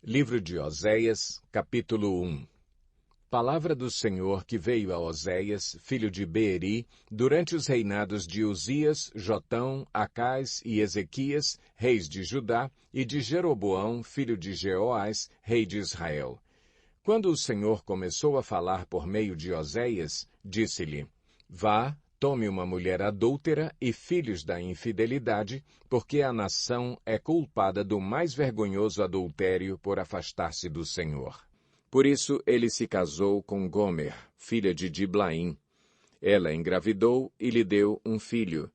Livro de Oséias, capítulo 1. Palavra do Senhor que veio a Oséias, filho de Beeri, durante os reinados de Uzias, Jotão, Acás e Ezequias, reis de Judá, e de Jeroboão, filho de Jeoás, rei de Israel. Quando o Senhor começou a falar por meio de Oséias, disse-lhe: Vá, tome uma mulher adúltera e filhos da infidelidade, porque a nação é culpada do mais vergonhoso adultério por afastar-se do Senhor. Por isso ele se casou com Gomer, filha de Diblaim. Ela engravidou e lhe deu um filho.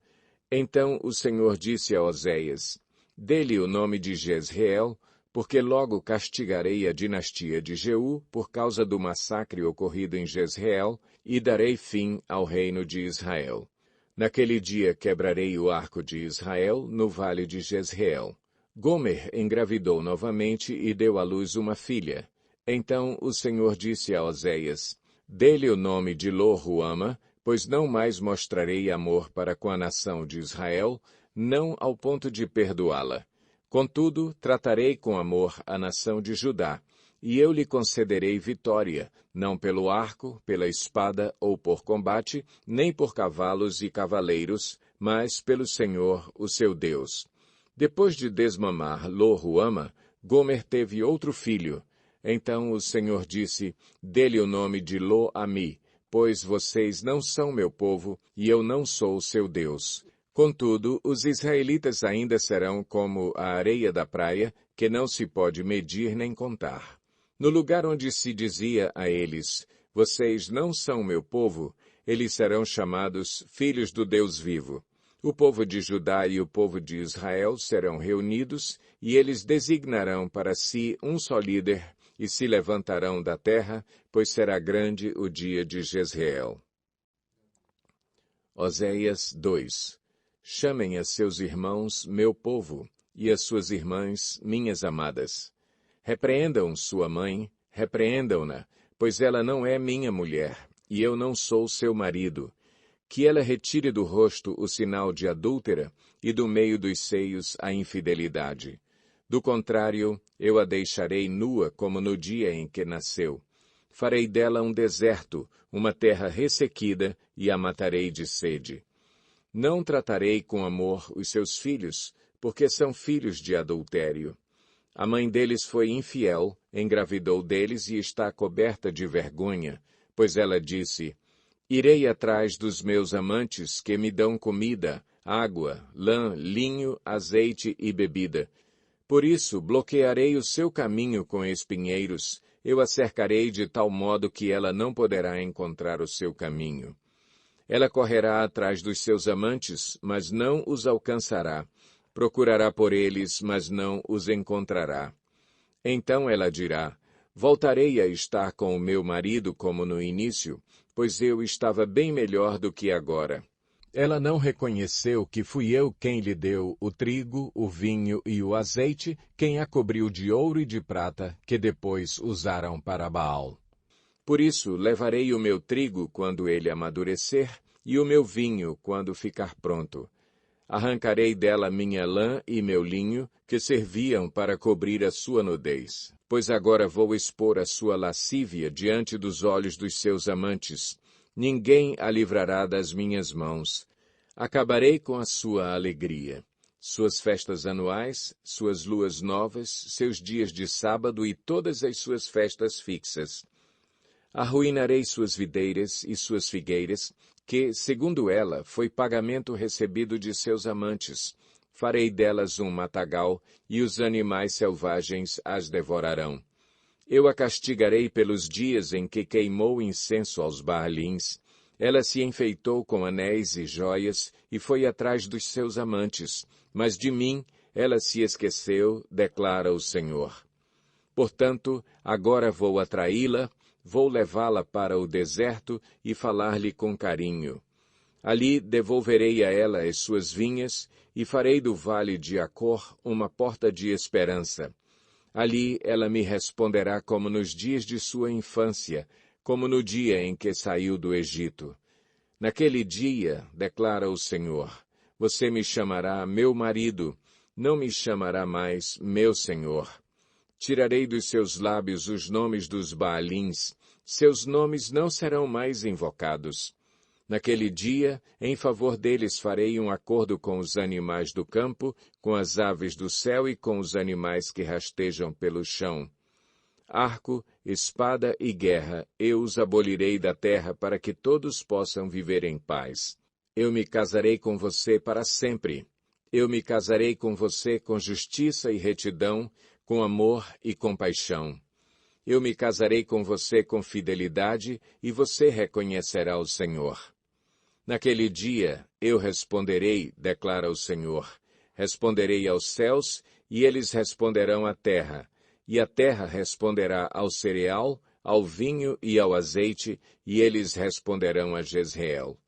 Então o Senhor disse a Oséias: Dê-lhe o nome de Jezreel, porque logo castigarei a dinastia de Jeú por causa do massacre ocorrido em Jezreel, e darei fim ao reino de Israel. Naquele dia quebrarei o arco de Israel no vale de Jezreel. Gomer engravidou novamente e deu à luz uma filha. Então o Senhor disse a Oséias: Dê-lhe o nome de Lo-ruama, pois não mais mostrarei amor para com a nação de Israel, não ao ponto de perdoá-la. Contudo, tratarei com amor a nação de Judá, e eu lhe concederei vitória, não pelo arco, pela espada ou por combate, nem por cavalos e cavaleiros, mas pelo Senhor, o seu Deus. Depois de desmamar Lo-ruama, Gomer teve outro filho. Então o Senhor disse: Dê-lhe o nome de Lo-ami, pois vocês não são meu povo, e eu não sou o seu Deus. Contudo, os israelitas ainda serão como a areia da praia, que não se pode medir nem contar. No lugar onde se dizia a eles: Vocês não são meu povo, eles serão chamados filhos do Deus vivo. O povo de Judá e o povo de Israel serão reunidos, e eles designarão para si um só líder, e se levantarão da terra, pois será grande o dia de Jezreel. Oséias 2. Chamem a seus irmãos, meu povo, e as suas irmãs, minhas amadas. Repreendam sua mãe, repreendam-na, pois ela não é minha mulher, e eu não sou seu marido. Que ela retire do rosto o sinal de adúltera, e do meio dos seios a infidelidade. Do contrário, eu a deixarei nua como no dia em que nasceu. Farei dela um deserto, uma terra ressequida, e a matarei de sede. Não tratarei com amor os seus filhos, porque são filhos de adultério. A mãe deles foi infiel, engravidou deles e está coberta de vergonha, pois ela disse: Irei atrás dos meus amantes que me dão comida, água, lã, linho, azeite e bebida. Por isso bloquearei o seu caminho com espinheiros, eu a cercarei de tal modo que ela não poderá encontrar o seu caminho. Ela correrá atrás dos seus amantes, mas não os alcançará. Procurará por eles, mas não os encontrará. Então ela dirá: Voltarei a estar com o meu marido como no início, pois eu estava bem melhor do que agora. Ela não reconheceu que fui eu quem lhe deu o trigo, o vinho e o azeite, quem a cobriu de ouro e de prata, que depois usaram para Baal. Por isso levarei o meu trigo quando ele amadurecer, e o meu vinho quando ficar pronto. Arrancarei dela minha lã e meu linho, que serviam para cobrir a sua nudez. Pois agora vou expor a sua lascívia diante dos olhos dos seus amantes. Ninguém a livrará das minhas mãos. Acabarei com a sua alegria. Suas festas anuais, suas luas novas, seus dias de sábado e todas as suas festas fixas. Arruinarei suas videiras e suas figueiras, que, segundo ela, foi pagamento recebido de seus amantes. Farei delas um matagal, e os animais selvagens as devorarão. Eu a castigarei pelos dias em que queimou incenso aos Baalins. Ela se enfeitou com anéis e joias, e foi atrás dos seus amantes. Mas de mim ela se esqueceu, declara o Senhor. Portanto, agora vou atraí-la, vou levá-la para o deserto e falar-lhe com carinho. Ali devolverei a ela as suas vinhas e farei do vale de Acor uma porta de esperança. Ali ela me responderá como nos dias de sua infância, como no dia em que saiu do Egito. Naquele dia, declara o Senhor, você me chamará meu marido, não me chamará mais meu Senhor. Tirarei dos seus lábios os nomes dos Baalins, seus nomes não serão mais invocados. Naquele dia, em favor deles farei um acordo com os animais do campo, com as aves do céu e com os animais que rastejam pelo chão. Arco, espada e guerra, eu os abolirei da terra para que todos possam viver em paz. Eu me casarei com você para sempre. Eu me casarei com você com justiça e retidão, com amor e compaixão. Eu me casarei com você com fidelidade e você reconhecerá o Senhor. Naquele dia eu responderei, declara o Senhor. Responderei aos céus e eles responderão à terra. E a terra responderá ao cereal, ao vinho e ao azeite, e eles responderão a Jezreel.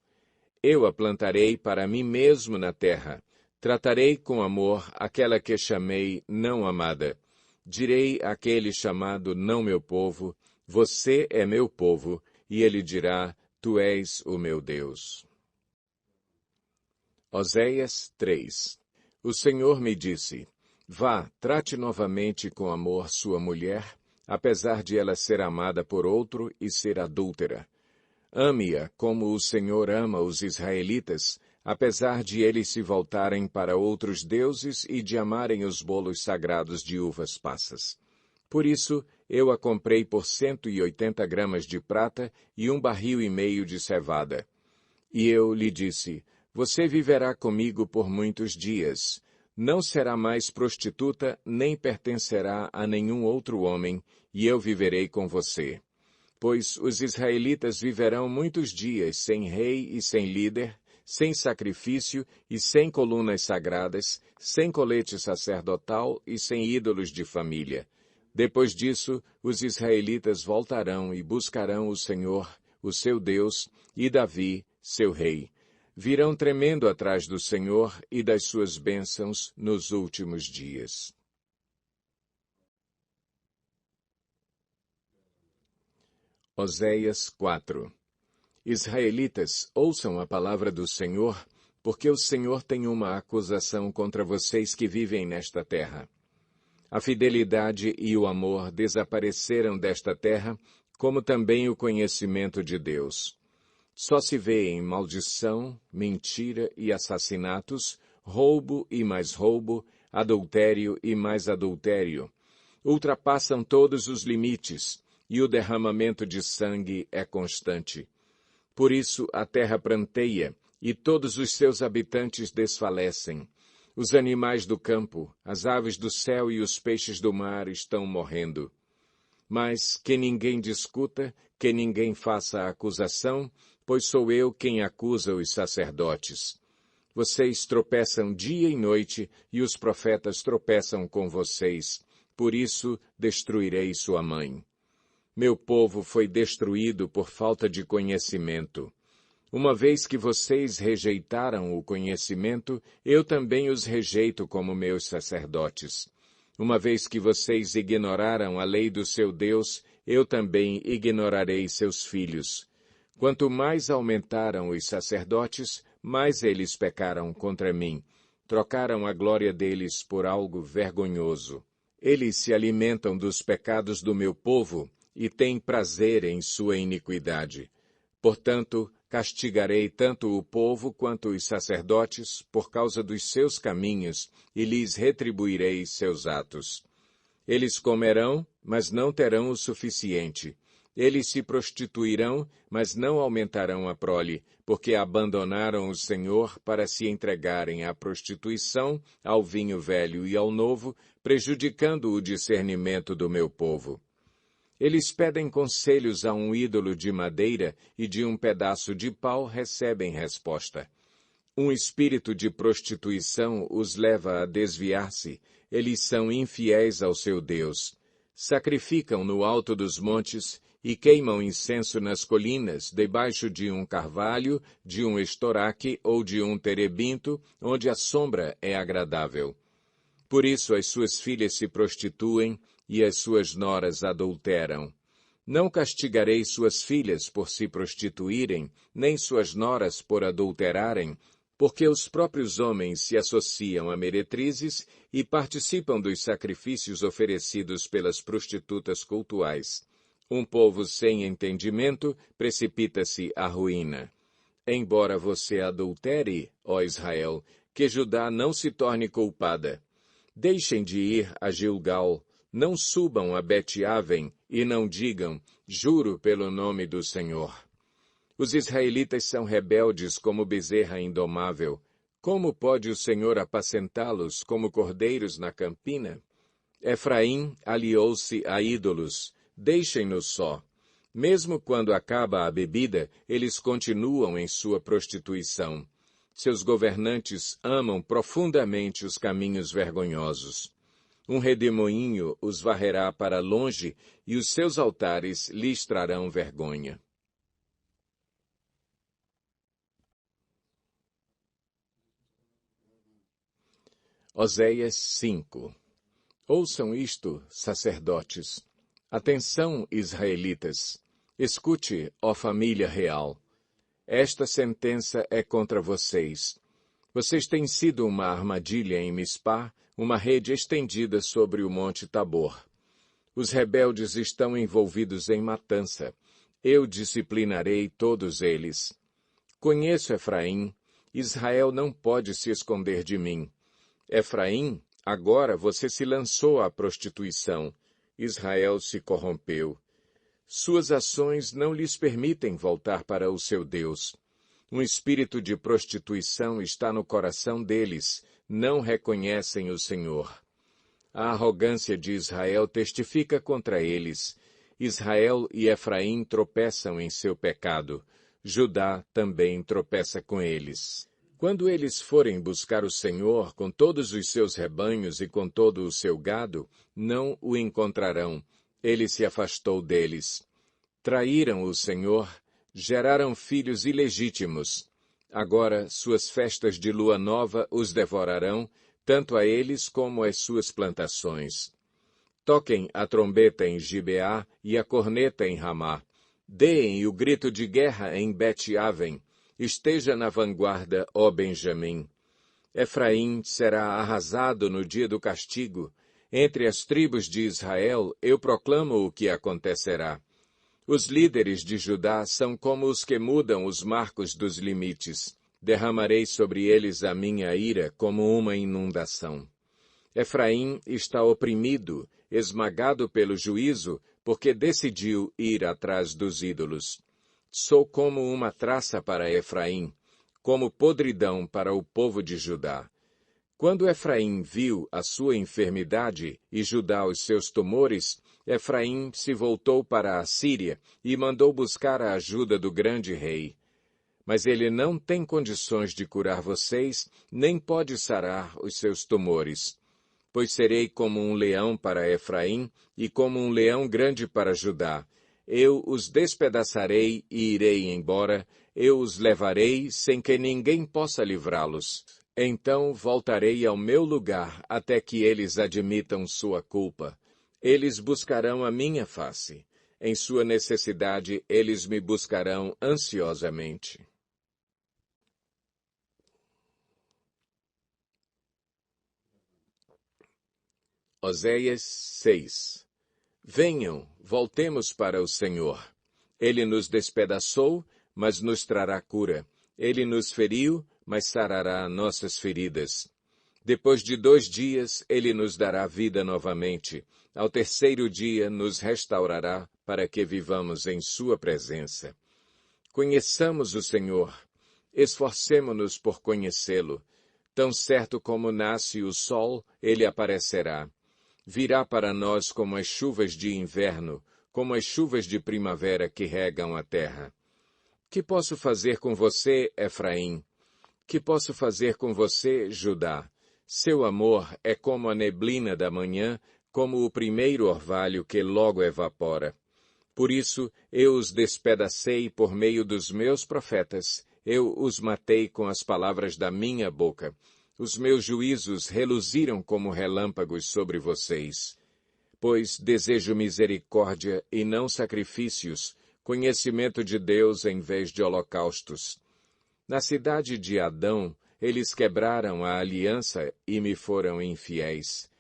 Eu a plantarei para mim mesmo na terra. Tratarei com amor aquela que chamei não amada. Direi àquele chamado não meu povo, você é meu povo, e ele dirá, tu és o meu Deus. Oséias 3. O Senhor me disse, vá, trate novamente com amor sua mulher, apesar de ela ser amada por outro e ser adúltera. Ame-a como o Senhor ama os israelitas, apesar de eles se voltarem para outros deuses e de amarem os bolos sagrados de uvas passas. Por isso, eu a comprei por 180 gramas de prata e 1,5 barril de cevada. E eu lhe disse, você viverá comigo por muitos dias. Não será mais prostituta, nem pertencerá a nenhum outro homem, e eu viverei com você. Pois os israelitas viverão muitos dias sem rei e sem líder, sem sacrifício e sem colunas sagradas, sem colete sacerdotal e sem ídolos de família. Depois disso, os israelitas voltarão e buscarão o Senhor, o seu Deus, e Davi, seu rei. Virão tremendo atrás do Senhor e das suas bênçãos nos últimos dias. Oséias 4. Israelitas, ouçam a palavra do Senhor, porque o Senhor tem uma acusação contra vocês que vivem nesta terra. A fidelidade e o amor desapareceram desta terra, como também o conhecimento de Deus. Só se vê em maldição, mentira e assassinatos, roubo e mais roubo, adultério e mais adultério. Ultrapassam todos os limites, e o derramamento de sangue é constante. Por isso a terra pranteia, e todos os seus habitantes desfalecem. Os animais do campo, as aves do céu e os peixes do mar estão morrendo. Mas que ninguém discuta, que ninguém faça acusação, pois sou eu quem acusa os sacerdotes. Vocês tropeçam dia e noite, e os profetas tropeçam com vocês. Por isso destruirei sua mãe. Meu povo foi destruído por falta de conhecimento. Uma vez que vocês rejeitaram o conhecimento, eu também os rejeito como meus sacerdotes. Uma vez que vocês ignoraram a lei do seu Deus, eu também ignorarei seus filhos. Quanto mais aumentaram os sacerdotes, mais eles pecaram contra mim. Trocaram a glória deles por algo vergonhoso. Eles se alimentam dos pecados do meu povo e têm prazer em sua iniquidade. Portanto, castigarei tanto o povo quanto os sacerdotes por causa dos seus caminhos e lhes retribuirei seus atos. Eles comerão, mas não terão o suficiente. Eles se prostituirão, mas não aumentarão a prole, porque abandonaram o Senhor para se entregarem à prostituição, ao vinho velho e ao novo, prejudicando o discernimento do meu povo. Eles pedem conselhos a um ídolo de madeira e de um pedaço de pau recebem resposta. Um espírito de prostituição os leva a desviar-se. Eles são infiéis ao seu Deus. Sacrificam no alto dos montes e queimam incenso nas colinas, debaixo de um carvalho, de um estoraque ou de um terebinto, onde a sombra é agradável. Por isso as suas filhas se prostituem e as suas noras adulteram. Não castigarei suas filhas por se prostituírem, nem suas noras por adulterarem, porque os próprios homens se associam a meretrizes e participam dos sacrifícios oferecidos pelas prostitutas cultuais. Um povo sem entendimento precipita-se à ruína. Embora você adultere, ó Israel, que Judá não se torne culpada. Deixem de ir a Gilgal, não subam a Bet-Aven e não digam, juro pelo nome do Senhor. Os israelitas são rebeldes como bezerra indomável. Como pode o Senhor apacentá-los como cordeiros na campina? Efraim aliou-se a ídolos. Deixem-nos só. Mesmo quando acaba a bebida, eles continuam em sua prostituição. Seus governantes amam profundamente os caminhos vergonhosos. Um redemoinho os varrerá para longe e os seus altares lhes trarão vergonha. Oséias 5. Ouçam isto, sacerdotes. Atenção, israelitas. Escute, ó família real. Esta sentença é contra vocês. Vocês têm sido uma armadilha em Mispá, uma rede estendida sobre o monte Tabor. Os rebeldes estão envolvidos em matança. Eu disciplinarei todos eles. Conheço Efraim. Israel não pode se esconder de mim. Efraim, agora você se lançou à prostituição. Israel se corrompeu. Suas ações não lhes permitem voltar para o seu Deus. Um espírito de prostituição está no coração deles. Não reconhecem o Senhor. A arrogância de Israel testifica contra eles. Israel e Efraim tropeçam em seu pecado. Judá também tropeça com eles. Quando eles forem buscar o Senhor com todos os seus rebanhos e com todo o seu gado, não o encontrarão. Ele se afastou deles. Traíram o Senhor, geraram filhos ilegítimos. Agora suas festas de lua nova os devorarão, tanto a eles como as suas plantações. Toquem a trombeta em Gibeá e a corneta em Ramá. Deem o grito de guerra em Bet-Aven. Esteja na vanguarda, ó Benjamim. Efraim será arrasado no dia do castigo. Entre as tribos de Israel, eu proclamo o que acontecerá. Os líderes de Judá são como os que mudam os marcos dos limites. Derramarei sobre eles a minha ira como uma inundação. Efraim está oprimido, esmagado pelo juízo, porque decidiu ir atrás dos ídolos. Sou como uma traça para Efraim, como podridão para o povo de Judá. Quando Efraim viu a sua enfermidade e Judá os seus tumores, Efraim se voltou para a Síria e mandou buscar a ajuda do grande rei. Mas ele não tem condições de curar vocês, nem pode sarar os seus tumores. Pois serei como um leão para Efraim e como um leão grande para Judá. Eu os despedaçarei e irei embora, eu os levarei sem que ninguém possa livrá-los. Então voltarei ao meu lugar até que eles admitam sua culpa. Eles buscarão a minha face. Em sua necessidade, eles me buscarão ansiosamente. Oséias 6. Venham, voltemos para o Senhor. Ele nos despedaçou, mas nos trará cura. Ele nos feriu, mas sarará nossas feridas. Depois de 2 dias, ele nos dará vida novamente. Ao 3º dia, nos restaurará para que vivamos em sua presença. Conheçamos o Senhor. Esforcemo-nos por conhecê-lo. Tão certo como nasce o sol, ele aparecerá. Virá para nós como as chuvas de inverno, como as chuvas de primavera que regam a terra. Que posso fazer com você, Efraim? Que posso fazer com você, Judá? Seu amor é como a neblina da manhã, como o primeiro orvalho que logo evapora. Por isso, eu os despedacei por meio dos meus profetas, eu os matei com as palavras da minha boca. Os meus juízos reluziram como relâmpagos sobre vocês. Pois desejo misericórdia e não sacrifícios, conhecimento de Deus em vez de holocaustos. Na cidade de Adão, Eles quebraram a aliança e me foram infiéis.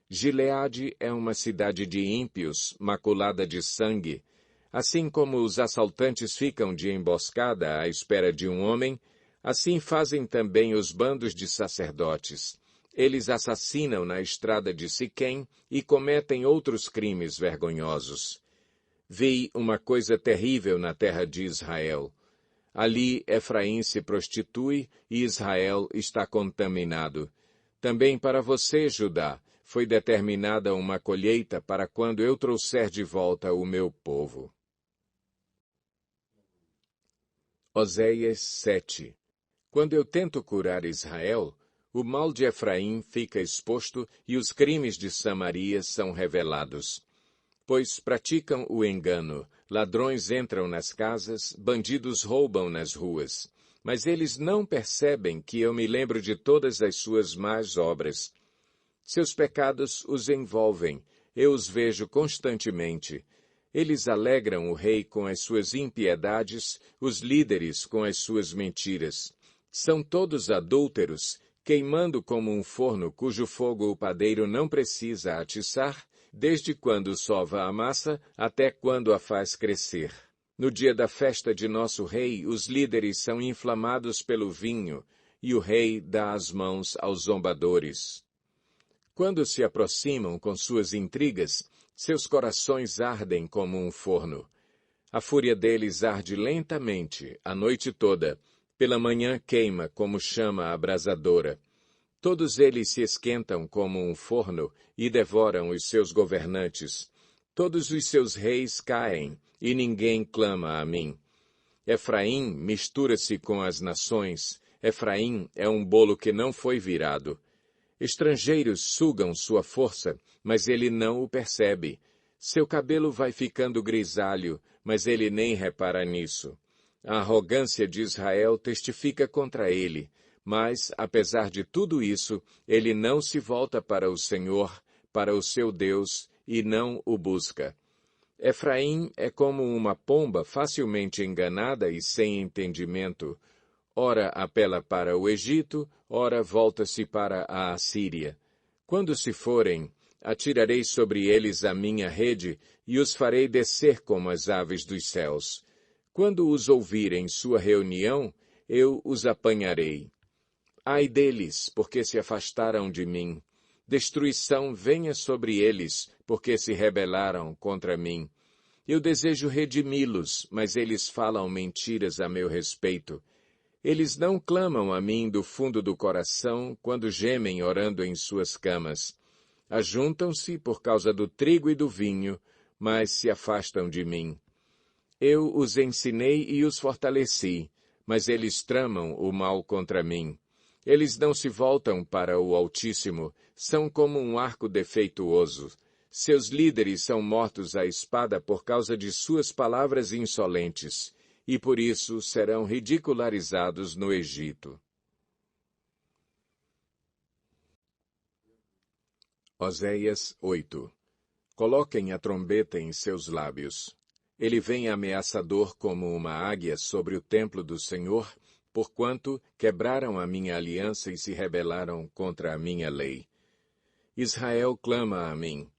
Gileade é uma cidade de ímpios, maculada de sangue. Assim como os assaltantes ficam de emboscada à espera de um homem, assim fazem também os bandos de sacerdotes. Eles assassinam na estrada de Siquém e cometem outros crimes vergonhosos. Vi uma coisa terrível na terra de Israel. Ali Efraim se prostitui e Israel está contaminado. Também para você, Judá, foi determinada uma colheita para quando eu trouxer de volta o meu povo. Oséias 7. Quando eu tento curar Israel, o mal de Efraim fica exposto e os crimes de Samaria são revelados. Pois praticam o engano, ladrões entram nas casas, bandidos roubam nas ruas. Mas eles não percebem que eu me lembro de todas as suas más obras. Seus pecados os envolvem, eu os vejo constantemente. Eles alegram o rei com as suas impiedades, os líderes com as suas mentiras. São todos adúlteros, queimando como um forno cujo fogo o padeiro não precisa atiçar, desde quando sova a massa até quando a faz crescer. No dia da festa de nosso rei, os líderes são inflamados pelo vinho, e o rei dá as mãos aos zombadores. Quando se aproximam com suas intrigas, seus corações ardem como um forno. A fúria deles arde lentamente, a noite toda. Pela manhã queima como chama abrasadora. Todos eles se esquentam como um forno e devoram os seus governantes. Todos os seus reis caem, e ninguém clama a mim. Efraim mistura-se com as nações. Efraim é um bolo que não foi virado. Estrangeiros sugam sua força, mas ele não o percebe. Seu cabelo vai ficando grisalho, mas ele nem repara nisso. A arrogância de Israel testifica contra ele, mas, apesar de tudo isso, ele não se volta para o Senhor, para o seu Deus, e não o busca. Efraim é como uma pomba facilmente enganada e sem entendimento. Ora apela para o Egito, ora volta-se para a Assíria. Quando se forem, atirarei sobre eles a minha rede e os farei descer como as aves dos céus. Quando os ouvirem sua reunião, eu os apanharei. Ai deles, porque se afastaram de mim. Destruição venha sobre eles, porque se rebelaram contra mim. Eu desejo redimi-los, mas eles falam mentiras a meu respeito. Eles não clamam a mim do fundo do coração quando gemem orando em suas camas. Ajuntam-se por causa do trigo e do vinho, mas se afastam de mim. Eu os ensinei e os fortaleci, mas eles tramam o mal contra mim. Eles não se voltam para o Altíssimo, são como um arco defeituoso. Seus líderes são mortos à espada por causa de suas palavras insolentes, e por isso serão ridicularizados no Egito. Oséias 8. Coloquem a trombeta em seus lábios. Ele vem ameaçador como uma águia sobre o templo do Senhor, porquanto quebraram a minha aliança e se rebelaram contra a minha lei. Israel clama a mim.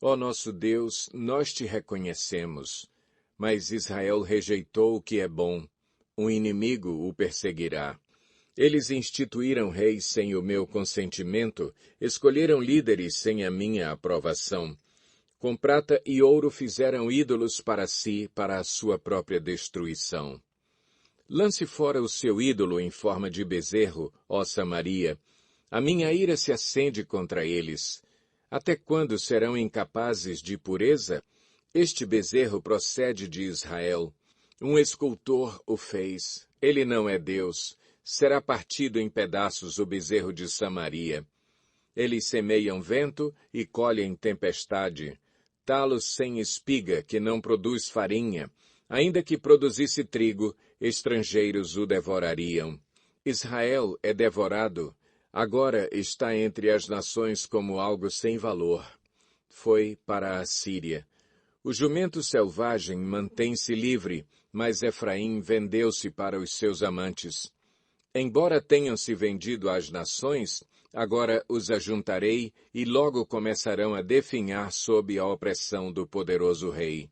Ó nosso Deus, nós te reconhecemos. Mas Israel rejeitou o que é bom. Um inimigo o perseguirá. Eles instituíram reis sem o meu consentimento, escolheram líderes sem a minha aprovação. Com prata e ouro fizeram ídolos para si, para a sua própria destruição. Lance fora o seu ídolo em forma de bezerro, ó Samaria. A minha ira se acende contra eles. Até quando serão incapazes de pureza? Este bezerro procede de Israel. Um escultor o fez. Ele não é Deus. Será partido em pedaços o bezerro de Samaria. Eles semeiam vento e colhem tempestade. Talo sem espiga, que não produz farinha. Ainda que produzisse trigo, estrangeiros o devorariam. Israel é devorado. Agora está entre as nações como algo sem valor. Foi para a Síria. O jumento selvagem mantém-se livre, mas Efraim vendeu-se para os seus amantes. Embora tenham se vendido às nações, agora os ajuntarei e logo começarão a definhar sob a opressão do poderoso rei.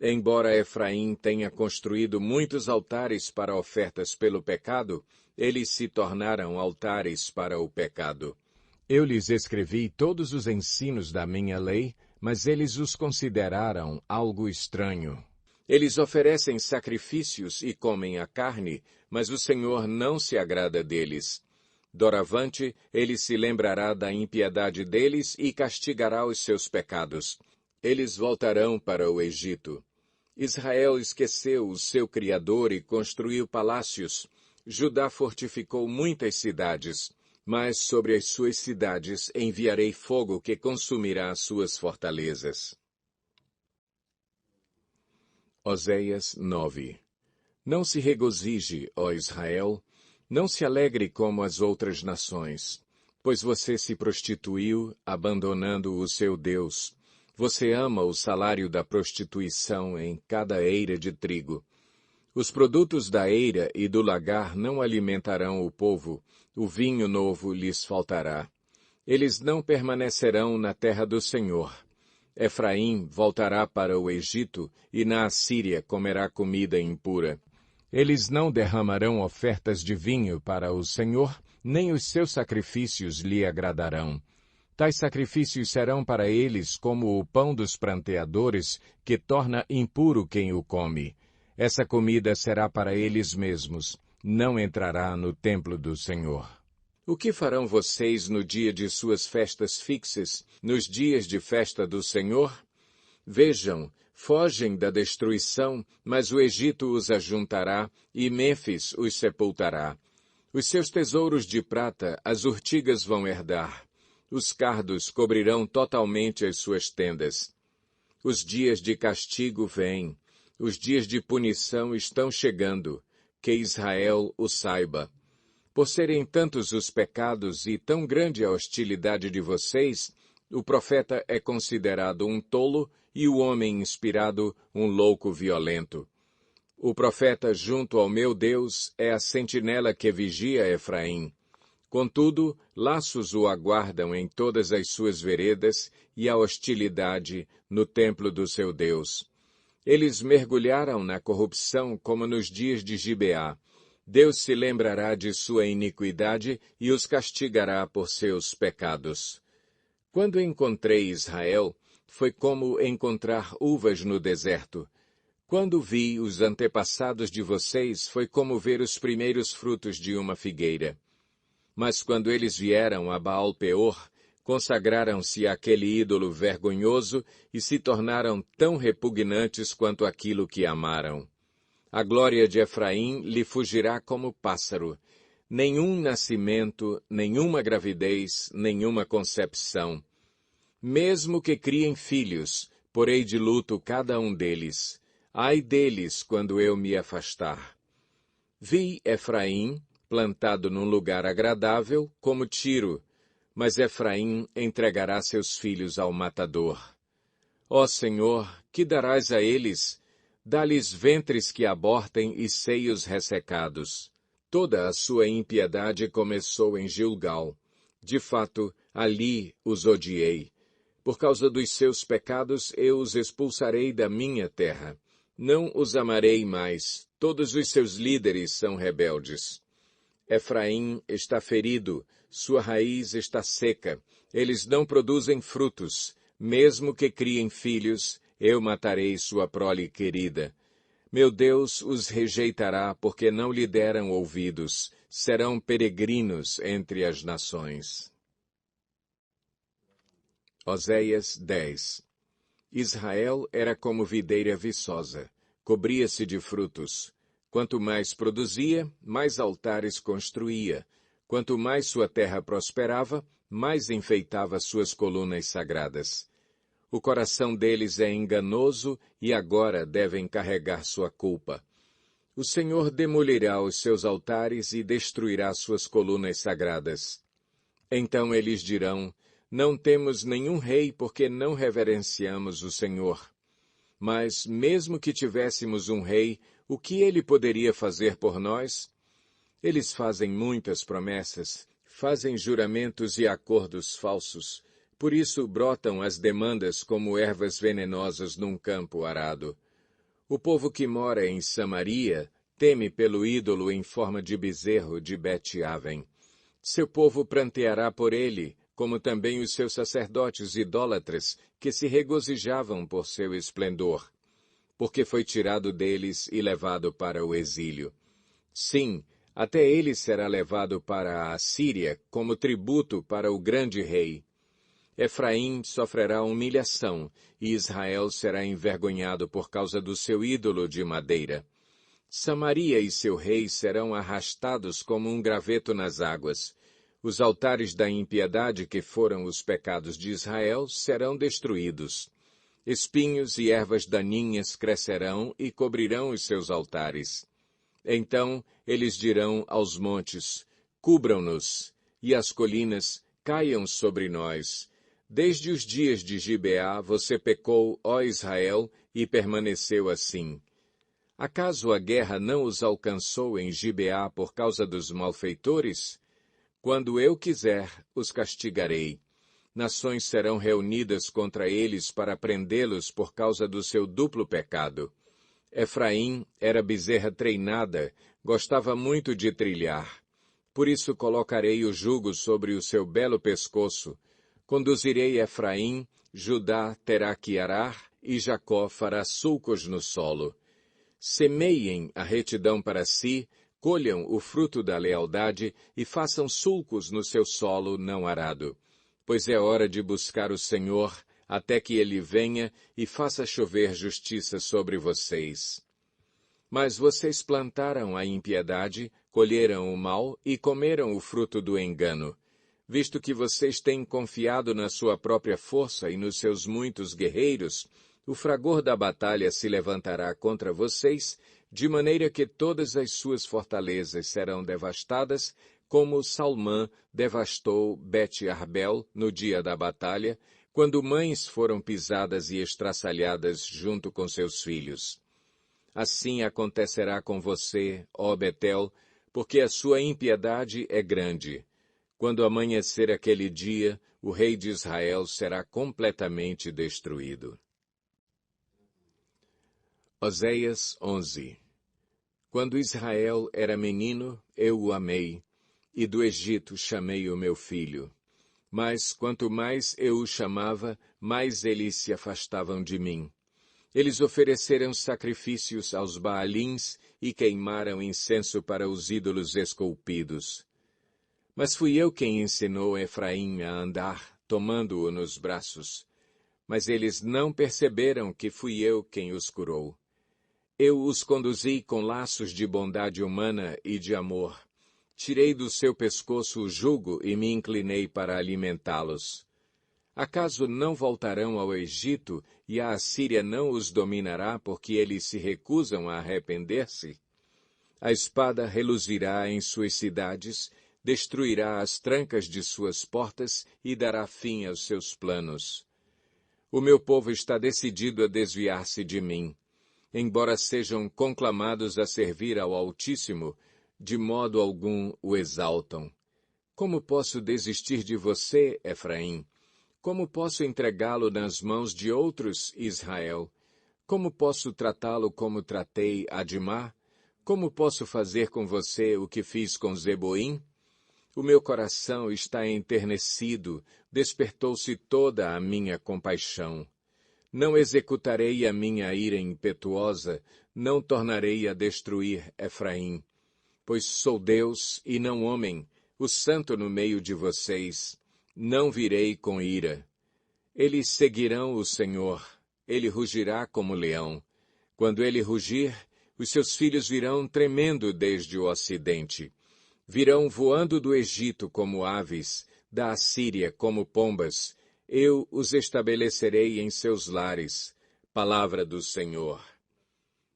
Embora Efraim tenha construído muitos altares para ofertas pelo pecado, eles se tornaram altares para o pecado. Eu lhes escrevi todos os ensinos da minha lei, mas eles os consideraram algo estranho. Eles oferecem sacrifícios e comem a carne, mas o Senhor não se agrada deles. Doravante, ele se lembrará da impiedade deles e castigará os seus pecados. Eles voltarão para o Egito. Israel esqueceu o seu Criador e construiu palácios. Judá fortificou muitas cidades, mas sobre as suas cidades enviarei fogo que consumirá suas fortalezas. Oséias 9. Não se regozije, ó Israel, não se alegre como as outras nações, pois você se prostituiu, abandonando o seu Deus. Você ama o salário da prostituição em cada eira de trigo. Os produtos da eira e do lagar não alimentarão o povo, o vinho novo lhes faltará. Eles não permanecerão na terra do Senhor. Efraim voltará para o Egito e na Assíria comerá comida impura. Eles não derramarão ofertas de vinho para o Senhor, nem os seus sacrifícios lhe agradarão. Tais sacrifícios serão para eles como o pão dos pranteadores, que torna impuro quem o come. Essa comida será para eles mesmos, não entrará no templo do Senhor. O que farão vocês no dia de suas festas fixas, nos dias de festa do Senhor? Vejam, fogem da destruição, mas o Egito os ajuntará e Mênfis os sepultará. Os seus tesouros de prata as urtigas vão herdar. Os cardos cobrirão totalmente as suas tendas. Os dias de castigo vêm. Os dias de punição estão chegando. Que Israel o saiba. Por serem tantos os pecados e tão grande a hostilidade de vocês, o profeta é considerado um tolo e o homem inspirado um louco violento. O profeta junto ao meu Deus é a sentinela que vigia Efraim. Contudo, laços o aguardam em todas as suas veredas e a hostilidade no templo do seu Deus. Eles mergulharam na corrupção como nos dias de Gibeá. Deus se lembrará de sua iniquidade e os castigará por seus pecados. Quando encontrei Israel, foi como encontrar uvas no deserto. Quando vi os antepassados de vocês, foi como ver os primeiros frutos de uma figueira. Mas quando eles vieram a Baal-Peor, consagraram-se àquele ídolo vergonhoso e se tornaram tão repugnantes quanto aquilo que amaram. A glória de Efraim lhe fugirá como pássaro. Nenhum nascimento, nenhuma gravidez, nenhuma concepção. Mesmo que criem filhos, porei de luto cada um deles. Ai deles quando eu me afastar. Vi Efraim, plantado num lugar agradável, como Tiro, mas Efraim entregará seus filhos ao matador. Ó Senhor, que darás a eles? Dá-lhes ventres que abortem e seios ressecados. Toda a sua impiedade começou em Gilgal. De fato, ali os odiei. Por causa dos seus pecados, eu os expulsarei da minha terra. Não os amarei mais. Todos os seus líderes são rebeldes. Efraim está ferido, sua raiz está seca. Eles não produzem frutos. Mesmo que criem filhos, eu matarei sua prole querida. Meu Deus os rejeitará porque não lhe deram ouvidos. Serão peregrinos entre as nações. Oséias 10. Israel era como videira viçosa, cobria-se de frutos. Quanto mais produzia, mais altares construía. Quanto mais sua terra prosperava, mais enfeitava suas colunas sagradas. O coração deles é enganoso e agora devem carregar sua culpa. O Senhor demolirá os seus altares e destruirá suas colunas sagradas. Então eles dirão: não temos nenhum rei porque não reverenciamos o Senhor. Mas, mesmo que tivéssemos um rei, o que ele poderia fazer por nós? Eles fazem muitas promessas, fazem juramentos e acordos falsos. Por isso brotam as demandas como ervas venenosas num campo arado. O povo que mora em Samaria teme pelo ídolo em forma de bezerro de Bet-Aven. Seu povo pranteará por ele, como também os seus sacerdotes idólatras, que se regozijavam por seu esplendor, porque foi tirado deles e levado para o exílio. Sim, até ele será levado para a Assíria como tributo para o grande rei. Efraim sofrerá humilhação, e Israel será envergonhado por causa do seu ídolo de madeira. Samaria e seu rei serão arrastados como um graveto nas águas. Os altares da impiedade que foram os pecados de Israel serão destruídos. Espinhos e ervas daninhas crescerão e cobrirão os seus altares. Então eles dirão aos montes, cubram-nos, e às colinas, caiam sobre nós. Desde os dias de Gibeá você pecou, ó Israel, e permaneceu assim. Acaso a guerra não os alcançou em Gibeá por causa dos malfeitores? Quando eu quiser, os castigarei. Nações serão reunidas contra eles para prendê-los por causa do seu duplo pecado. Efraim era bezerra treinada, gostava muito de trilhar. Por isso colocarei o jugo sobre o seu belo pescoço. Conduzirei Efraim, Judá terá que arar, e Jacó fará sulcos no solo. Semeiem a retidão para si, colham o fruto da lealdade e façam sulcos no seu solo não arado. Pois é hora de buscar o Senhor, até que ele venha e faça chover justiça sobre vocês. Mas vocês plantaram a impiedade, colheram o mal e comeram o fruto do engano. Visto que vocês têm confiado na sua própria força e nos seus muitos guerreiros, o fragor da batalha se levantará contra vocês, de maneira que todas as suas fortalezas serão devastadas, como Salmã devastou Bet-Arbel no dia da batalha, quando mães foram pisadas e estraçalhadas junto com seus filhos. Assim acontecerá com você, ó Betel, porque a sua impiedade é grande. Quando amanhecer aquele dia, o rei de Israel será completamente destruído. Oséias 11. Quando Israel era menino, eu o amei, e do Egito chamei o meu filho. Mas quanto mais eu o chamava, mais eles se afastavam de mim. Eles ofereceram sacrifícios aos Baalins e queimaram incenso para os ídolos esculpidos. Mas fui eu quem ensinou Efraim a andar, tomando-o nos braços. Mas eles não perceberam que fui eu quem os curou. Eu os conduzi com laços de bondade humana e de amor. Tirei do seu pescoço o jugo e me inclinei para alimentá-los. Acaso não voltarão ao Egito e a Assíria não os dominará porque eles se recusam a arrepender-se? A espada reluzirá em suas cidades, destruirá as trancas de suas portas e dará fim aos seus planos. O meu povo está decidido a desviar-se de mim. Embora sejam conclamados a servir ao Altíssimo, de modo algum o exaltam. Como posso desistir de você, Efraim? Como posso entregá-lo nas mãos de outros, Israel? Como posso tratá-lo como tratei Admá? Como posso fazer com você o que fiz com Zeboim? O meu coração está enternecido, despertou-se toda a minha compaixão. Não executarei a minha ira impetuosa, não tornarei a destruir Efraim. Pois sou Deus e não homem, o santo no meio de vocês. Não virei com ira. Eles seguirão o Senhor, ele rugirá como leão. Quando ele rugir, os seus filhos virão tremendo desde o ocidente. Virão voando do Egito como aves, da Assíria como pombas. Eu os estabelecerei em seus lares. Palavra do Senhor.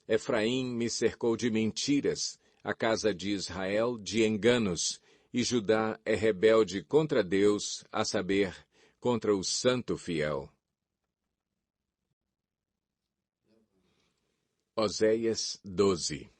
Efraim me cercou de mentiras, a casa de Israel de enganos, e Judá é rebelde contra Deus, a saber, contra o Santo Fiel. Oséias 12.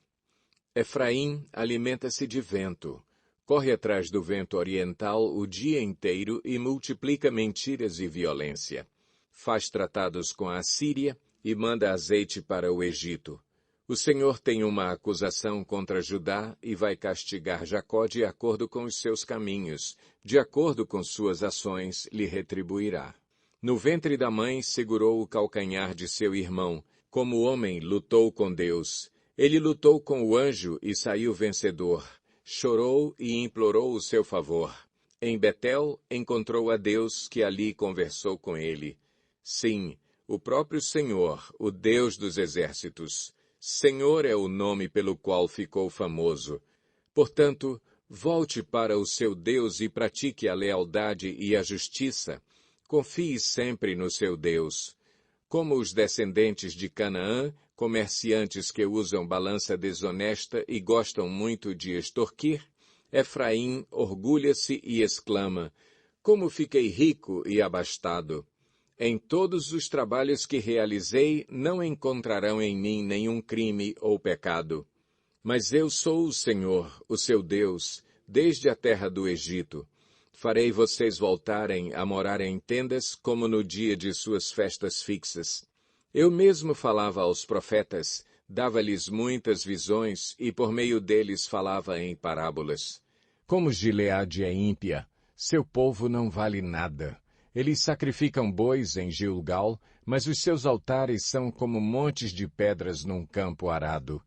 Efraim alimenta-se de vento, corre atrás do vento oriental o dia inteiro e multiplica mentiras e violência. Faz tratados com a Assíria e manda azeite para o Egito. O Senhor tem uma acusação contra Judá e vai castigar Jacó de acordo com os seus caminhos, de acordo com suas ações lhe retribuirá. No ventre da mãe segurou o calcanhar de seu irmão, como o homem lutou com Deus. Ele lutou com o anjo e saiu vencedor. Chorou e implorou o seu favor. Em Betel encontrou a Deus, que ali conversou com ele. Sim, o próprio Senhor, o Deus dos exércitos. Senhor é o nome pelo qual ficou famoso. Portanto, volte para o seu Deus e pratique a lealdade e a justiça. Confie sempre no seu Deus. Como os descendentes de Canaã, comerciantes que usam balança desonesta e gostam muito de extorquir, Efraim orgulha-se e exclama: como fiquei rico e abastado! Em todos os trabalhos que realizei, não encontrarão em mim nenhum crime ou pecado. Mas eu sou o Senhor, o seu Deus, desde a terra do Egito. Farei vocês voltarem a morar em tendas como no dia de suas festas fixas. Eu mesmo falava aos profetas, dava-lhes muitas visões e por meio deles falava em parábolas. Como Gileade é ímpia, seu povo não vale nada. Eles sacrificam bois em Gilgal, mas os seus altares são como montes de pedras num campo arado.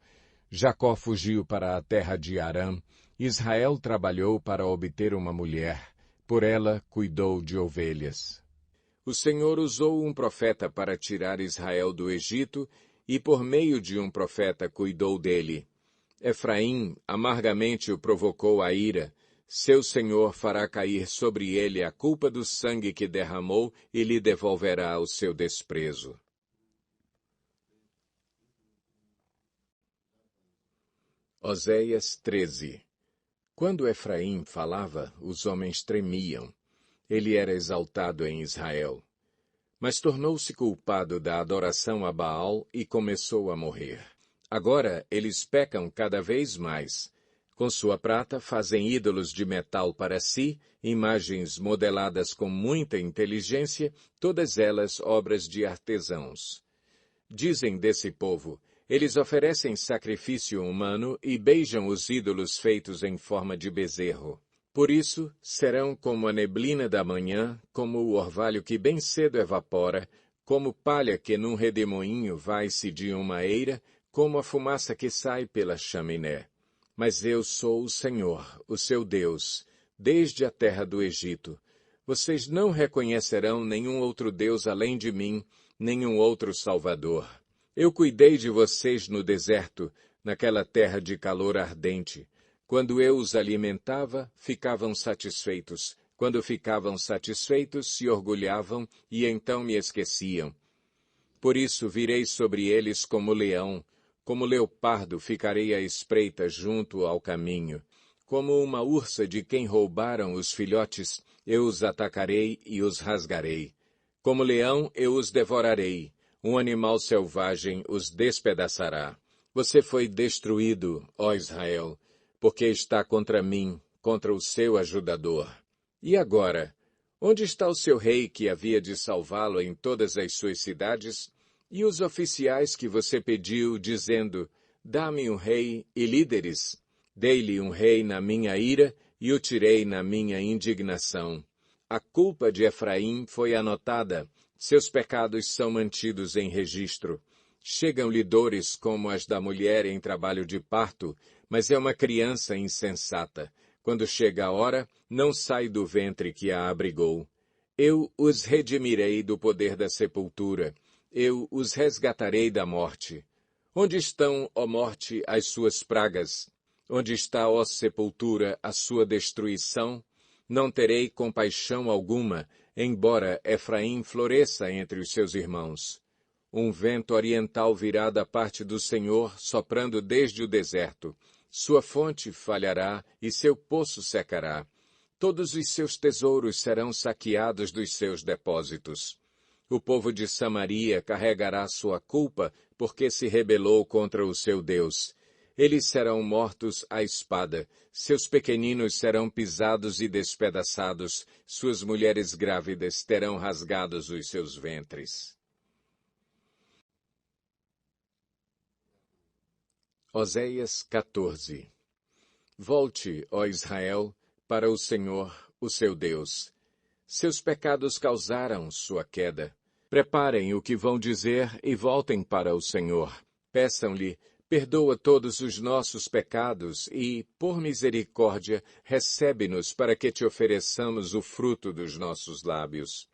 Jacó fugiu para a terra de Arã. Israel trabalhou para obter uma mulher. Por ela cuidou de ovelhas. O Senhor usou um profeta para tirar Israel do Egito e por meio de um profeta cuidou dele. Efraim amargamente o provocou a ira. Seu Senhor fará cair sobre ele a culpa do sangue que derramou e lhe devolverá o seu desprezo. Oséias 13. Quando Efraim falava, os homens tremiam. Ele era exaltado em Israel. Mas tornou-se culpado da adoração a Baal e começou a morrer. Agora eles pecam cada vez mais. Com sua prata fazem ídolos de metal para si, imagens modeladas com muita inteligência, todas elas obras de artesãos. Dizem desse povo: eles oferecem sacrifício humano e beijam os ídolos feitos em forma de bezerro. Por isso, serão como a neblina da manhã, como o orvalho que bem cedo evapora, como palha que num redemoinho vai-se de uma eira, como a fumaça que sai pela chaminé. Mas eu sou o Senhor, o seu Deus, desde a terra do Egito. Vocês não reconhecerão nenhum outro Deus além de mim, nenhum outro Salvador. Eu cuidei de vocês no deserto, naquela terra de calor ardente. Quando eu os alimentava, ficavam satisfeitos. Quando ficavam satisfeitos, se orgulhavam e então me esqueciam. Por isso virei sobre eles como leão, como leopardo ficarei à espreita junto ao caminho. Como uma ursa de quem roubaram os filhotes, eu os atacarei e os rasgarei. Como leão eu os devorarei. Um animal selvagem os despedaçará. Você foi destruído, ó Israel, porque está contra mim, contra o seu ajudador. E agora, onde está o seu rei que havia de salvá-lo em todas as suas cidades? E os oficiais que você pediu, dizendo: dá-me um rei e líderes? Dei-lhe um rei na minha ira e o tirei na minha indignação. A culpa de Efraim foi anotada, seus pecados são mantidos em registro. Chegam-lhe dores como as da mulher em trabalho de parto, mas é uma criança insensata. Quando chega a hora, não sai do ventre que a abrigou. Eu os redimirei do poder da sepultura. Eu os resgatarei da morte. Onde estão, ó morte, as suas pragas? Onde está, ó sepultura, a sua destruição? Não terei compaixão alguma, embora Efraim floresça entre os seus irmãos. Um vento oriental virá da parte do Senhor, soprando desde o deserto. Sua fonte falhará e seu poço secará. Todos os seus tesouros serão saqueados dos seus depósitos. O povo de Samaria carregará sua culpa, porque se rebelou contra o seu Deus. Eles serão mortos à espada, seus pequeninos serão pisados e despedaçados, suas mulheres grávidas terão rasgados os seus ventres. Oséias 14. Volte, ó Israel, para o Senhor, o seu Deus. Seus pecados causaram sua queda. Preparem o que vão dizer e voltem para o Senhor. Peçam-lhe: perdoa todos os nossos pecados e, por misericórdia, recebe-nos para que te ofereçamos o fruto dos nossos lábios.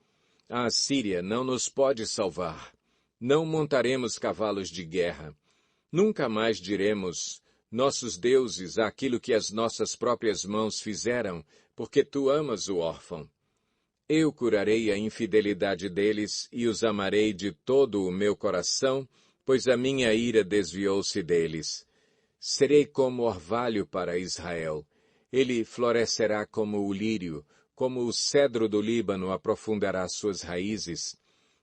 A Assíria não nos pode salvar. Não montaremos cavalos de guerra. Nunca mais diremos: nossos deuses, aquilo que as nossas próprias mãos fizeram, porque tu amas o órfão. Eu curarei a infidelidade deles e os amarei de todo o meu coração, pois a minha ira desviou-se deles. Serei como orvalho para Israel. Ele florescerá como o lírio, como o cedro do Líbano aprofundará suas raízes.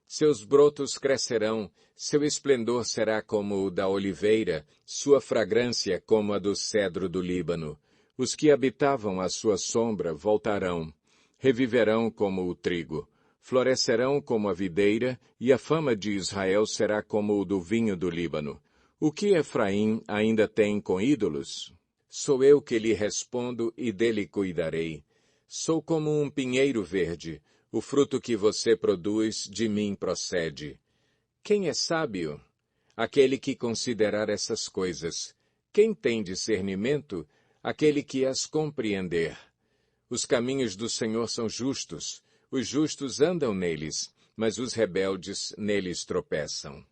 Seus brotos crescerão, seu esplendor será como o da oliveira, sua fragrância como a do cedro do Líbano. Os que habitavam à sua sombra voltarão. Reviverão como o trigo, florescerão como a videira, e a fama de Israel será como o do vinho do Líbano. O que Efraim ainda tem com ídolos? Sou eu que lhe respondo e dele cuidarei. Sou como um pinheiro verde, o fruto que você produz de mim procede. Quem é sábio? Aquele que considerar essas coisas. Quem tem discernimento? Aquele que as compreender. Os caminhos do Senhor são justos, os justos andam neles, mas os rebeldes neles tropeçam.